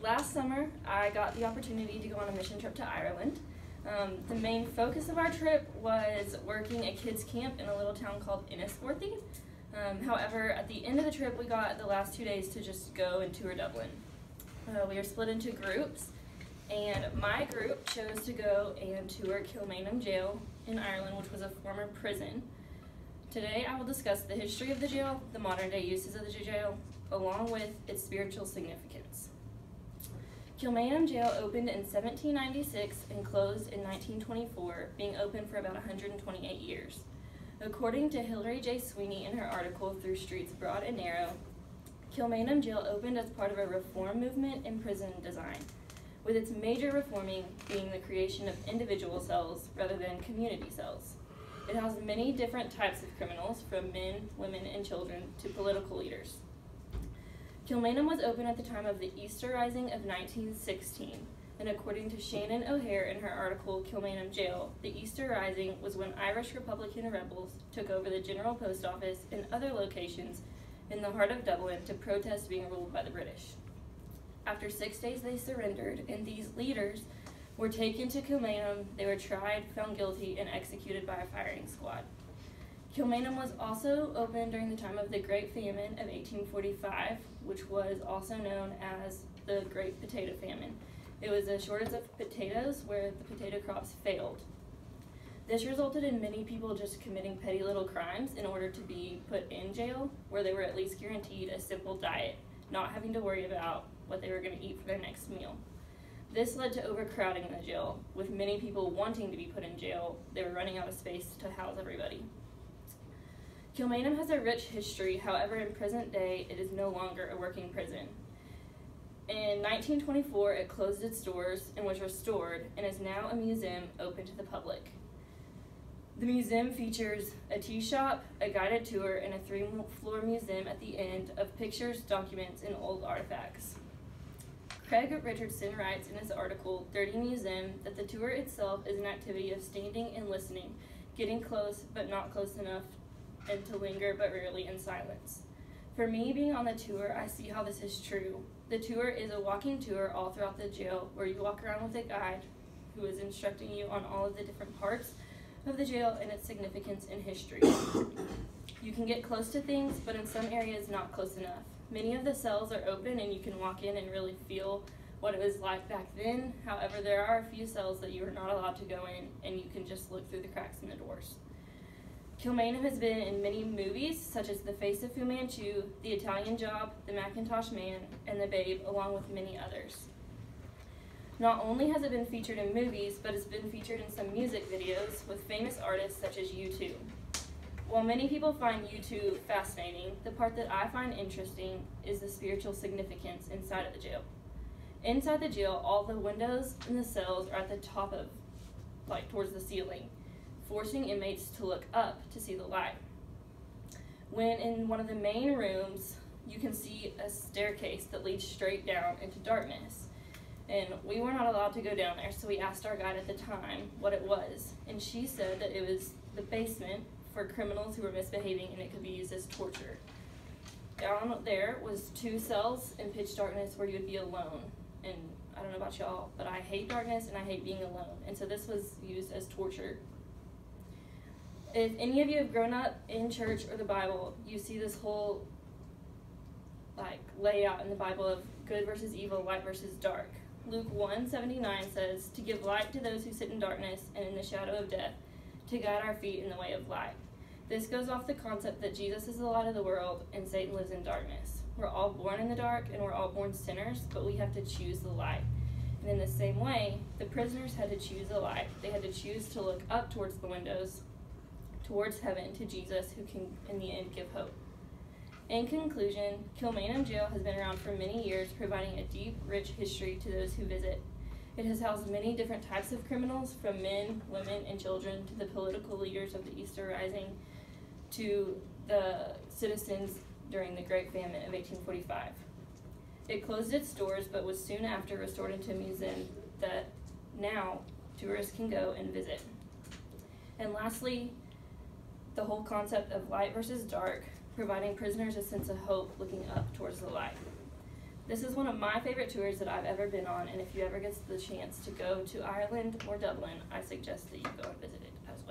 last summer, I got the opportunity to go on a mission trip to Ireland. The main focus of our trip was working at kids camp in a little town called Enniscorthy. However, at the end of the trip, we got the last 2 days to just go and tour Dublin. We were split into groups, and my group chose to go and tour Kilmainham Jail in Ireland, which was a former prison. Today, I will discuss the history of the jail, the modern day uses of the jail, along with its spiritual significance. Kilmainham Jail opened in 1796 and closed in 1924, being open for about 128 years. According to Hilary J. Sweeney in her article, Through Streets Broad and Narrow, Kilmainham Jail opened as part of a reform movement in prison design, with its major reforming being the creation of individual cells rather than community cells. It housed many different types of criminals, from men, women, and children to political leaders. Kilmainham was open at the time of the Easter Rising of 1916, and according to Shannon O'Hare in her article, Kilmainham Jail, the Easter Rising was when Irish Republican rebels took over the General Post Office and other locations in the heart of Dublin to protest being ruled by the British. After 6 days, they surrendered, and these leaders were taken to Kilmainham. They were tried, found guilty, and executed by a firing squad. Kilmainham was also open during the time of the Great Famine of 1845, which was also known as the Great Potato Famine. It was a shortage of potatoes where the potato crops failed. This resulted in many people just committing petty little crimes in order to be put in jail, where they were at least guaranteed a simple diet, not having to worry about what they were going to eat for their next meal. This led to overcrowding in the jail, with many people wanting to be put in jail. They were running out of space to house everybody. Kilmainham has a rich history, however, in present day, it is no longer a working prison. In 1924, it closed its doors and was restored, and is now a museum open to the public. The museum features a tea shop, a guided tour, and a 3-floor museum at the end of pictures, documents, and old artifacts. Craig Richardson writes in his article, Dirty Museum, that the tour itself is an activity of standing and listening, getting close but not close enough, and to linger but rarely in silence. For me, being on the tour, I see how this is true. The tour is a walking tour all throughout the jail, where you walk around with a guide who is instructing you on all of the different parts of the jail and its significance in history. You can get close to things, but in some areas not close enough. Many of the cells are open and you can walk in and really feel what it was like back then. However, there are a few cells that you are not allowed to go in, and you can just look through the cracks in the doors. Kilmainham has been in many movies, such as The Face of Fu Manchu, The Italian Job, The Macintosh Man, and The Babe, along with many others. Not only has it been featured in movies, but it's been featured in some music videos with famous artists such as U2. While many people find U2 fascinating, the part that I find interesting is the spiritual significance inside of the jail. Inside the jail, all the windows in the cells are at the top of, towards the ceiling, forcing inmates to look up to see the light. When in one of the main rooms, you can see a staircase that leads straight down into darkness. And we were not allowed to go down there, so we asked our guide at the time what it was. And she said that it was the basement for criminals who were misbehaving, and it could be used as torture. Down there was 2 cells in pitch darkness where you would be alone. And I don't know about y'all, but I hate darkness and I hate being alone. And so this was used as torture. If any of you have grown up in church or the Bible, you see this whole layout in the Bible of good versus evil, light versus dark. Luke 1:79 says, to give light to those who sit in darkness and in the shadow of death, to guide our feet in the way of light. This goes off the concept that Jesus is the light of the world and Satan lives in darkness. We're all born in the dark and we're all born sinners, but we have to choose the light. And in the same way, the prisoners had to choose the light. They had to choose to look up towards the windows, towards heaven, to Jesus, who can in the end give hope. In conclusion, Kilmainham Jail has been around for many years, providing a deep, rich history to those who visit. It has housed many different types of criminals, from men, women, and children, to the political leaders of the Easter Rising, to the citizens during the Great Famine of 1845. It closed its doors, but was soon after restored into a museum that now tourists can go and visit. And lastly, the whole concept of light versus dark, providing prisoners a sense of hope looking up towards the light. This is one of my favorite tours that I've ever been on, and if you ever get the chance to go to Ireland or Dublin, I suggest that you go and visit it as well.